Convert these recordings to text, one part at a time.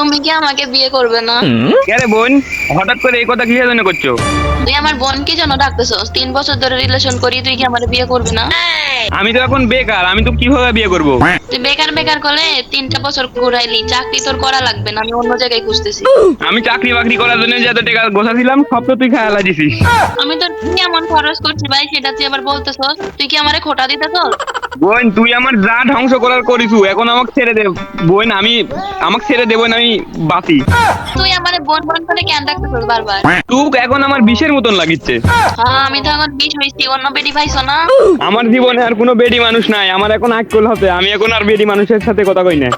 তুমি কি আমাকে বিয়ে করবে না? আরে বোন, হঠাৎ করে এই কথা কিসের জন্য করছো? তুই আমার বোন কি জন্য ডাকতেছস? 3 বছর ধরে রিলেশন করি, তুই কি আমার বিয়ে করবি না? আমি তো এখন বেকার, আমি তো কিভাবে বিয়ে করব? তুই বেকার বেকার করলে 3টা বছর ঘুরাইলি, চাকরি তোর করা লাগবে না, আমি অন্য জায়গায় খুঁজতেছি। আমি চাকরি বাকরি করার জন্য যে এত টাকা গোছাছিলাম সব তো তুই খায়ালা দিছিস। আমি তোর কি এমন খরচ করছি ভাই, সেটা তুই আবার বলতেছস? তুই কি আমারে খোটা দিতেছস? বোন, তুই আমার যা ধ্বংস করার করিছু, এখন আমাকে ছেড়ে দে বোন। আমাকে ছেড়ে দে বোন, আমি বাঁচি। তুই আমারে বোন বোন করে কেন ডাকতেছস বারবার? তুই এখন আমার বিষের মতন লাগিচ্ছে। হ্যাঁ, আমি তো এখন বিষ হইছি, অন্য বেডি পাইছো না? আমার জীবনে আর কোনো বেডি মানুষ নাই, আমার এখন আক্কেল হবে। আমি এখন আর বেডি মানুষের সাথে কথা কই না।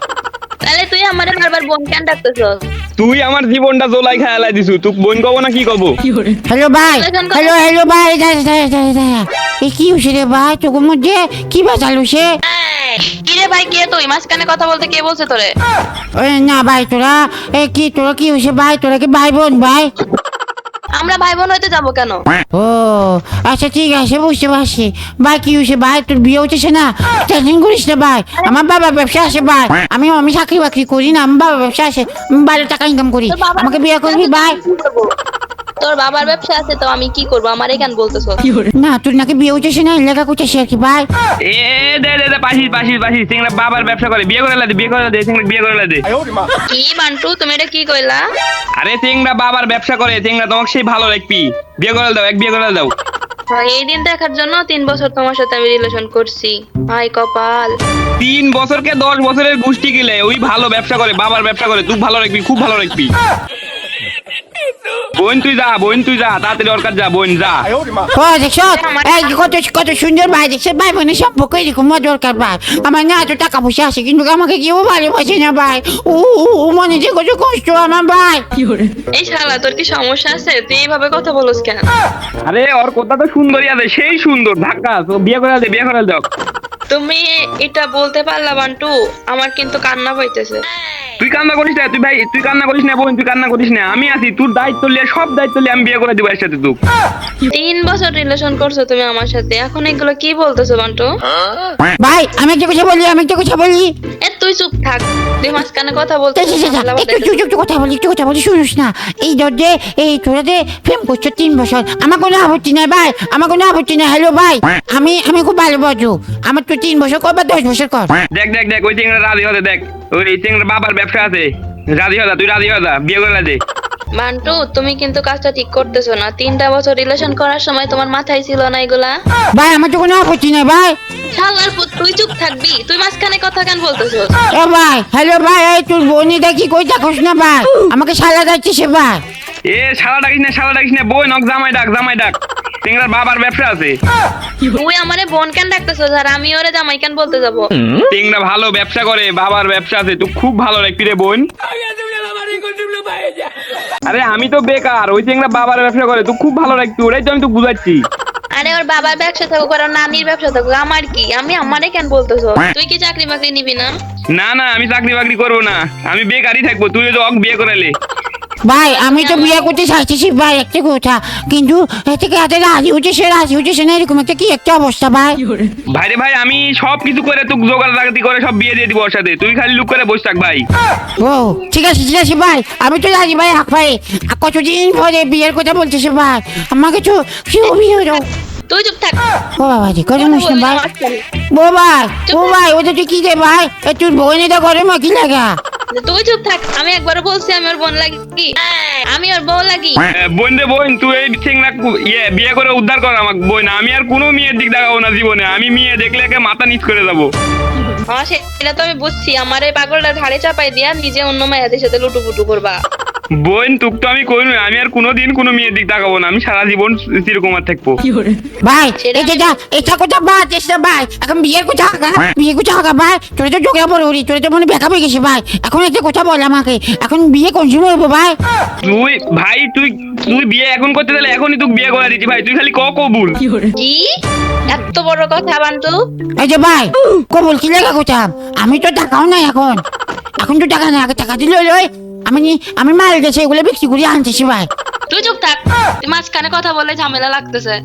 তাহলে তুই আমারে বারবার বোন কেন ডাকতেছস? তুই আমার জীবনটা জোলাই খায়ালাই দিছু, তুই বোন কব না কি কব? হ্যালো ভাই, হ্যালো ভাই, এ কি হয়েছে রে ভাই? তোর মধ্যে কি বাঁচালো সে? কি রে ভাই, কে তুই? মাঝখানে কথা বলতে কে বলছে তোরে? না ভাই, তোরা কি হয়েছে ভাই? তোরা কি ভাই বোন ভাই? আমরা ভাই বোন হইতে যাবো কেন? ও আচ্ছা, ঠিক আছে, বুঝতে পারছি। ভাই কি হয়েছে ভাই? তোর বিয়ে হচ্ছে না? টেনশন করিস না ভাই, আমার বাবার ব্যবসা আছে ভাই। আমি চাকরি বাকরি করি না, আমার বাবার ব্যবসা আছে, আমি ভালো টাকা ইনকাম করি। আমাকে বিয়ে করবি ভাই? তোর বাবার ব্যবসা আছে তো আমি কি করবো? আমার এখান বলতেছ? না, তোর নাকি বিয়ে হচ্ছে না, লেখা করতেছি আর কি ভাই। এ দে দে দে, পাশি পাশি পাশি, সিংড়া বাবার ব্যবসা করে, বিয়ে করে দে, বিয়ে করে দে, সিংড়া বিয়ে করে দে। কি বান্টু, তুমি এটা কি কইলা? আরে সিংড়া বাবার ব্যবসা করে, সিংড়া তোমাকে সেই ভালো রাখবি, বিয়ে করে দাও, বিয়ে করে দাও। এই দিন দেখার জন্য 3 বছর তোমার সাথে আমি রিলেশন করছি, হাই কপাল। 3 বছরকে 10 বছরের গোষ্ঠী গেলে ওই ভালো ব্যবসা করে, বাবার ব্যবসা করে, তুই ভালো রাখবি, খুব ভালো রাখবি। বোন তুই যা, বোন তুই যা, তাড়াতাড়ি দরকার, যা বোন যা। দেখছ কত সুন্দর ভাই, দেখছে ভাই বোনের সম্পর্ক এরকম দরকার ভাই। আমার না এত টাকা পয়সা আছে, কিন্তু আমাকে কেউ ভালোবাসে না ভাই। মনে যে কত কষ্ট আমার ভাই। এই শালা, তোর কি সমস্যা আছে? তুই এইভাবে কথা বলস কেন? আরে ওর কথা তো সুন্দরই আছে, সেই সুন্দর, ধাক্কা তো, বিয়ে করে দে, বিয়ে করে দাও। তুমি এটা বলতে পারলা বান্টু? আমার কিন্তু কান্না পাইতেছে। তুই কান্না করিস না, তুই ভাই তুই কান্না করিস না বোন, তুই কান্না করিস না, আমি আছি, তোর দায়িত্ব নিয়ে, সব দায়িত্ব নিয়ে আমি বিয়ে করে দিব এর সাথে। তুই 3 বছর রিলেশন করছো তুমি আমার সাথে, এখন এগুলো কি বলতেছো বান্টু? ভাই আমি একটা কথা বলি। তুই চুপ থাক, তুই মাঝখানে কথা বলতে একটু কথা বলি শুনিস না? এই দরজে এই তোরা যে প্রেম করছো 3 বছর, আমার কোনো আপত্তি নাই ভাই, আমার কোনো আপত্তি নাই। হ্যালো ভাই, আমি খুব ভালোবাসো, আমার তো 3 বছর কর বা 10 বছর কর। দেখ দেখ দেখ, ওই চিংড়া রাজি হতে দেখ, ওই চিংড়া বাবার ব্যবসা আছে, রাজি হতা, তুই রাজি হতা, বিয়ে করে দে। বান্টু, তুমি কিন্তু কাজটা ঠিক করতেছো না। 3টা বছর রিলেশন করার সময় তোমার মাথায় ছিল না এগুলা? ভাই আমার তো কোনো আপত্তি নাই ভাই। শালার পুত, তুই চুপ থাকবি? তুই মাঝখানে কথা কেন বলতেছস? এ ভাই, হ্যালো ভাই, এই তোর বোনই দেখি কই থাকস না ভাই, আমাকে শালা যাচ্ছে সে ভাই। এ শালা ডাকিস না, শালা ডাকিস না, বোন অক জামাই ডাক, জামাই ডাক, চিংড়ার বাবার ব্যবসা আছে। তুই আমারে বোন কেন ডাকতেছস আর আমি ওরে জামাই কেন বলতে যাব? চিংড়া ভালো ব্যবসা করে, বাবার ব্যবসা আছে, তুই খুব ভালো রাখবি রে বোন। আরে আমি তো বেকার, ওই চিংড়া বাবার ব্যবসা করে, তুই খুব ভালো রাখবি, ওটাই তো আমি তো বুঝাচ্ছি। আরে ওর বাবার ব্যবসা থাকুক আর ওর নানির ব্যবসা থাকুক, আমার কি? আমারে কেন বলতেছস? তুই কি চাকরি বাকরি নিবি না? না না, আমি চাকরি বাকরি করবো না, আমি বেকারই থাকবো, তুই যদি অক বিয়ে করালে। ভাই আমি তো বিয়ে করতে চাইতেছি ভাই, একটা কথা, কিন্তু থেকে হাতে রাজি উঠেছে না, এরকম একটা কি একটা অবস্থা ভাই। ভাইরে ভাই, আমি সব কিছু করে তুই জোগাড় জাগাতি করে সব বিয়ে দিয়ে দিব ওর সাথে, তুই খালি লুক করে বসে থাক ভাই। ও ঠিক আছে ভাই, আমি তো রাজি ভাই। ভাই কতদিন পরে বিয়ের কথা বলতেছে ভাই, আমাকে তো কেউ বিয়ে দাও। তুই চুপ থাক। ও বাবা জি, কত মুসলিম ভাই। ও ভাই ওটা তুই কি রে ভাই? তোর বোনে তো করে মা কি লাগা? তুই চুপ থাক। আমি একবারও বলছি আমি ওর বোন লাগি? আমি ওর বউ লাগি? বোন রে বোন, তুই এই চিংড়া বিয়ে করে উদ্ধার কর আমাকে বোন, আমি আর কোনো মেয়ের দিক দেখাবো না জীবনে, আমি মেয়ে দেখলে একে মাথা নিচ করে যাবো। হ্যাঁ সেটা তো আমি বুঝছি, আমার এই পাগলটা ঘাড়ে চাপাই দিয়া নিজে অন্য মেয়েদের সাথে লুটুপুটু করবা। বোন তুক তো আমি কই না, আমি আর কোনোদিন কোনো মেয়ের দিক তাকাবো না, আমি সারা জীবন চিরকুমার থাকবো। ভাই এটা কথা বাদ চেষ্টা ভাই, এখন বিয়ের কথা আগা ভাই। তোরা তো ঝগড়া পড়ে উড়ি, তোরা তো মনে বেকা হয়ে গেছে ভাই। এখন একটা কথা বল আমাকে, এখন বিয়ে কনজিউম করবো ভাই? তুই ভাই তুই তুই বিয়ে এখন করতে গেলে এখনই তুই বিয়ে করে দিচ্ছি ভাই, তুই খালি কবুল। কি এত বড় কথা বান্টু? এই যে ভাই কবুল কি লেখা কথা? আমি তো টাকাও নাই এখন তো টাকা নাই, আগে টাকা দিলে আমি মাল গেছে এগুলো বিক্রি করে আনতেছি ভাই। তুই চুপ থাক, তুই মাঝখানে কথা বলে ঝামেলা লাগতেছে।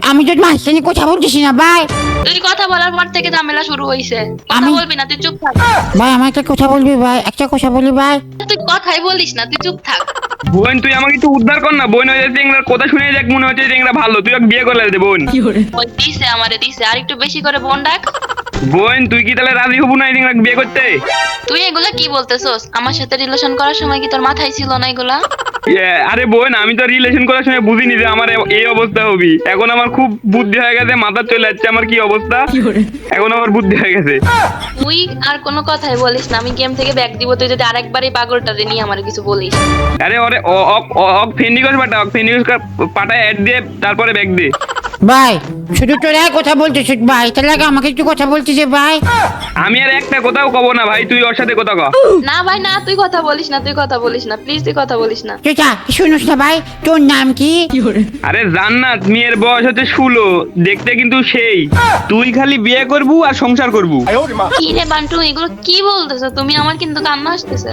আমি তো মাঝখানে কথা বলতেছি না ভাই। তুই কথা বলার পর থেকে ঝামেলা শুরু হইছে। কথা আমি- বলবি না, তুই চুপ থাক। ভাই আমার একটা কথা বলবি ভাই, একটা কথা বলি ভাই। তুই কথাই বলিস না, তুই চুপ থাক। বোন তুই আমাকে একটু উদ্ধার কর না। বোন ওই যে চেংড়ার কথা শুনে দেখ, মনে হচ্ছে চেংড়া ভালো, তুই ওকে বিয়ে করলে দে বোন। ওই দিছে আমারে দিছে, আর একটু বেশি করে বোন ডাক। বোন তুই কি তাহলে রাজি হবু না এই চেংড়াকে বিয়ে করতে? তুই এগুলা কি বলতেছস? আমার সাথে রিলেশন করার সময় কি তোর মাথায় ছিল না এগুলা? আরে বোন আমি তো রিলেশন করার সময় বুঝিনি যে আমার এই অবস্থা হবি। এখন আমার খুব বুদ্ধি হয়ে গেছে, মাথা চলে যাচ্ছে আমার কি অবস্থা। এখন আমার বুদ্ধি হয়ে গেছে। তুই আর কোনো কথাই বলিস না, আমি গেম থেকে ব্যাগ দিব। তুই যদি আরেকবার এই পাগলটারে নিয়ে আমার কিছু বলিস। আরে ওরে ফেন্ডিগস পাঠায় অ্যাড দিয়ে তারপরে ব্যাগ দে। ভাই শুধু তোরাই কথা বলতেছিস ভাই, তার লাগে আমাকে একটু কথা বলতেছে ভাই। আমি আর একটা কথাও কব না ভাই, তুই ওর সাথে কথা ক। না ভাই না, তুই কথা বলিস না, তুই কথা বলিস না, প্লিজ তুই কথা বলিস না। তুই শুনুস না ভাই, তোর নাম কি? আরে জান্নাত, মেয়ের বয়স হচ্ছে 16, দেখতে কিন্তু সেই। তুই খালি বিয়ে করবু আর সংসার করবু। কি রে বান্টু, এগুলো কি বলতেছো তুমি? আমার কিন্তু কান্না আসতেছে।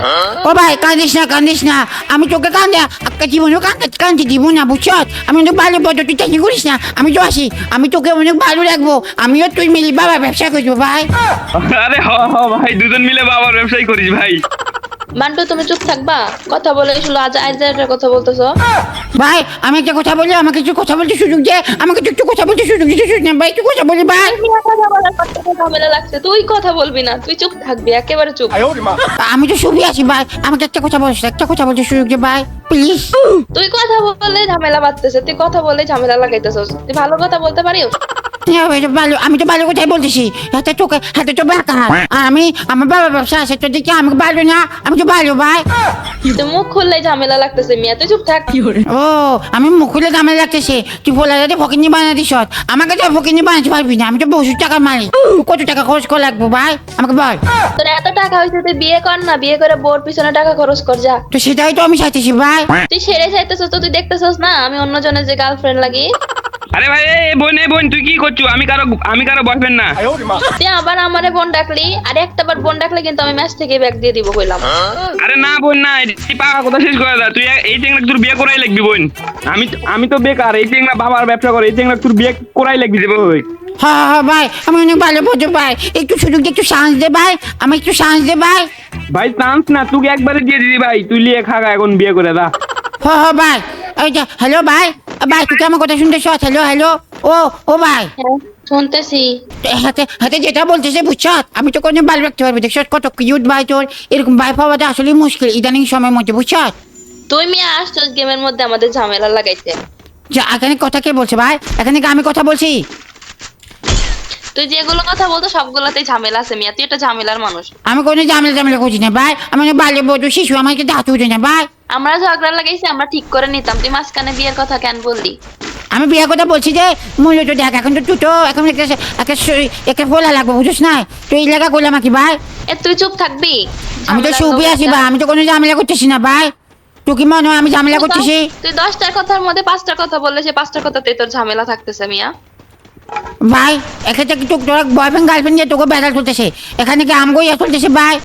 ও ভাই কান্দিস না কান্দিস না, আমি তোকে কান্দে একটা জীবনেও কান্দতে দিব না বুঝছ। আমি অনেক ভালো বলতো, তুই টেনশন করিস না, আমি তো আসি, আমি তোকে অনেক ভালো রাখবো। আমিও তুই মিলি বাবা ব্যবসা করবো ভাই। আরে হ ভাই, দুজন মিলে বাবার ব্যবসায় করিস ভাই। বান্টু তুমি চুপ থাকবা? কথা বলে শুলো, আজ আজ কথা বলতেছো। ভাই আমি একটা কথা বলি, আমাকে একটু কথা বলতে সুযোগ দে, আমাকে একটু কথা বলতে সুযোগ দিতে না ভাই, একটু কথা বলি ভাই। কথা বলার পর থেকে ঝামেলা লাগছে, তুই কথা বলবি না, তুই চুপ থাকবি, একেবারে চুপ। আমি তো শুভি আছি ভাই, আমাকে একটা কথা বলছিস, একটা কথা বলতে সুযোগ দে ভাই প্লিজ। তুই কথা বলে ঝামেলা বাঁধতেছে, তুই কথা বলে ঝামেলা লাগাইতেছস। তুই ভালো কথা বলতে পারিস? ভালো, আমি তো ভালো কথাই বলতেছি, হাতে তো বাঁকা হাত। আর আমি আমার বাবা ব্যবসা আছে, তো দেখি আমাকে ভালো না, আমি তো ভালো ভাই। তুই মুখ খুললে ঝামেলা লাগতেছে মিয়া, তুই চুপ থাক। ও আমি মুখ খুলে দামে লাগতেছে, তুই বলে যাতে ফকিনি বানা দিস, আমাকে তো ফকিনি বানাতে পারবি না, আমি তো বহু টাকার মালিক। তুই কত টাকা খরচ করা লাগবে ভাই আমাকে বল। তোর এত টাকা হয়েছে, তুই বিয়ে কর না, বিয়ে করে বোর পিছনে টাকা খরচ কর যা। তো সেটাই তো আমি চাইতেছি ভাই। তুই সেরে চাইতেছস তো, তুই দেখতেছস না আমি অন্যজনের যে গার্লফ্রেন্ড লাগি। আরে ভাই এই বোন তুই কি করছো? আমি কারো বয়ফ্রেন্ড না। তুই আবার আমারে বোন ডাকলি, আর একটা বার বোন ডাকলে কিন্তু আমি ম্যাচ থেকে ব্যাগ দিয়ে দিব কইলাম। আরে না বোন না, এই পাকা কথা শেষ করে দা। তুই এই চেংড়া তোর বিয়ে করাই লাগবি বোন। আমি তো বেকার, এই চেংড়া বাবার ব্যবসা করে, এই চেংড়া তোর বিয়ে করাই লাগবি যে ভাই। হ্যাঁ হ্যাঁ ভাই, আমি অনেক ভালো বোঝো ভাই, একটু সুযোগ দে, একটু চান্স দে ভাই, আমি একটু চান্স দে ভাই। ভাই চান্স না, তোকে একবারে দিয়ে দিদি ভাই, তুই লিয়ে খাগা এখন বিয়ে করে দা। হ্যাঁ হ্যাঁ ভাই, এই যে হ্যালো ভাই, ভাই তুই কি আমার কথা শুনতেছ? হ্যালো হ্যালো, ও ভাই, হ্যাঁ, শুনতেছি। হাতে হাতে যেটা বলতেছে বুঝছ, আমি তো কোনো ভালো রাখতে পারবি, দেখছ কত কিউট ভাই তোর। এরকম ভাই পাওয়াটা আসলে মুশকিল ইদানিং সময়ের মধ্যে বুঝছ। তুই মিয়া আসছস গেমের মধ্যে আমাদের ঝামেলা লাগাইতে। যে এখানে কথা কে বলছে ভাই? এখানে কি আমি কথা বলছি? তুই যেগুলো কথা বলতো সবগুলোতেই ঝামেলা আছে মিয়া, তুই একটা ঝামেলার মানুষ। আমি কোনো ঝামেলা করছি না ভাই, আমি অনেক ভালো বলতো, শিশু আমাকে হাতে উঠে না ভাই। আমরা ঝগড়া লাগাইছি, আমরা ঠিক করে নিতাম, তুই মাঝখানে বিয়ের কথা কেন বললি? আমি বিয়ে কথা বলছি যে মূল্য দেখ, এখন তো তুই তো এখন একটা ফোলা লাগবে বুঝছিস না, তো এই লাগা করলাম কি ভাই। এ তুই চুপ থাকবি? আমি তো ঝামেলার শুভি লোক আছি একটা। ভাই, আমি তো কোনো ঝামেলা করতেছি না ভাই, তুই কি মনে হয় আমি ঝামেলা করতেছি? তুই 10টার কথার মধ্যে 5টা কথা বললে, সে 5টা কথাতে তোর ঝামেলা থাকতেছে মিয়া। ভাই এখানে কি তোর বয়ফ্রেন্ড গার্লফ্রেন্ড দিয়ে তোকে বেড়াল চলতেছে, এখানে কি আমগো ইয়া চলতেছে ভাই।